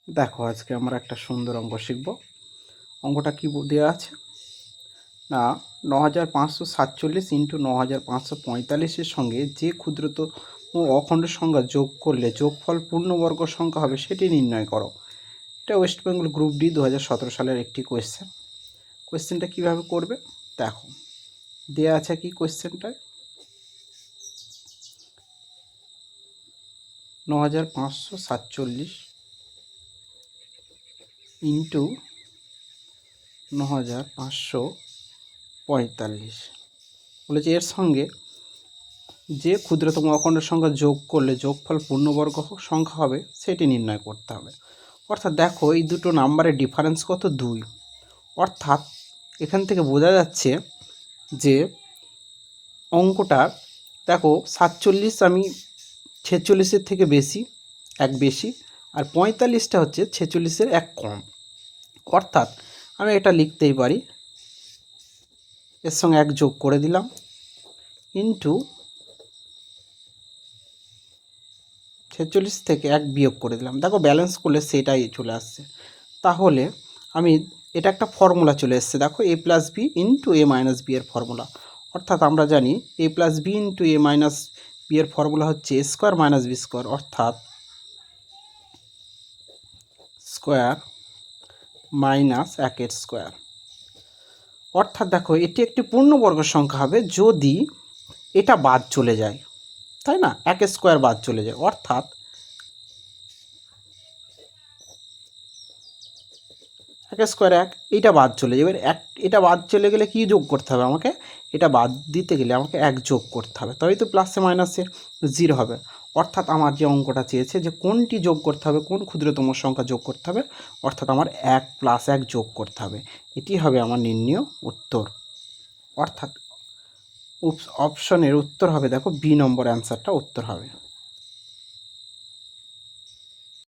দেখো আজকে আমরা একটা সুন্দর অঙ্ক শিখব। অঙ্কটা কি দেওয়া আছে না, 9547 ইন্টু 9545-এর সঙ্গে যে ক্ষুদ্রতম অখণ্ড সংখ্যা যোগ করলে যোগফল পূর্ণবর্গ সংখ্যা হবে সেটি নির্ণয় করো। এটা ওয়েস্ট বেঙ্গল গ্রুপ ডি 2017 সালের একটি কোয়েশ্চেনটা কীভাবে করবে দেখো দেওয়া আছে কি কোয়েশ্চেনটায় 9547 ইন্টু 9545 বলেছে এর সঙ্গে যে ক্ষুদ্রতম অখণ্ড সংখ্যা যোগ করলে যোগফল পূর্ণবর্গ সংখ্যা হবে সেটি নির্ণয় করতে হবে। অর্থাৎ দেখো এই দুটো নাম্বারের ডিফারেন্স কত 2। অর্থাৎ এখান থেকে বোঝা যাচ্ছে যে অঙ্কটার দেখো 47 আমি 46-এর থেকে এক বেশি আর 45টা হচ্ছে 46-এর এক কম। অর্থাৎ আমি এটা লিখতেই পারি এর সঙ্গে এক যোগ করে দিলাম ইন্টু 46 থেকে এক বিয়োগ করে দিলাম। দেখো ব্যালেন্স করলে সেটাই চলে আসছে। তাহলে আমি এটা একটা ফর্মুলা চলে এসছে, দেখো a plus B into A minus B এর ফর্মুলা। অর্থাৎ আমরা জানি a plus B into A minus B এর ফর্মুলা হচ্ছে a square minus B square, অর্থাৎ স্কোয়ার মাইনাস 1 স্কোয়ার। অর্থাৎ দেখো এটি একটি পূর্ণবর্গ সংখ্যা হবে যদি এটা বাদ চলে যায়, তাই না, 1 স্কোয়ার বাদ চলে যায়। অর্থাৎ এক স্কোয়ার এক, এইটা বাদ চলে যাবে। এটা বাদ চলে গেলে কি যোগ করতে হবে আমাকে, এটা বাদ দিতে গেলে আমাকে এক যোগ করতে হবে, তবেই তো প্লাসে মাইনাসে 0 হবে। অর্থাৎ আমার যে অঙ্কটা চেয়েছে যে কোনটি যোগ করতে হবে, কোন ক্ষুদ্রতম সংখ্যা যোগ করতে হবে, অর্থাৎ আমার 1 + 1 যোগ করতে হবে। এটি হবে আমার নির্ণয় উত্তর। অর্থাৎ অপশনের উত্তর হবে, দেখো বি নম্বর অ্যান্সারটা উত্তর হবে।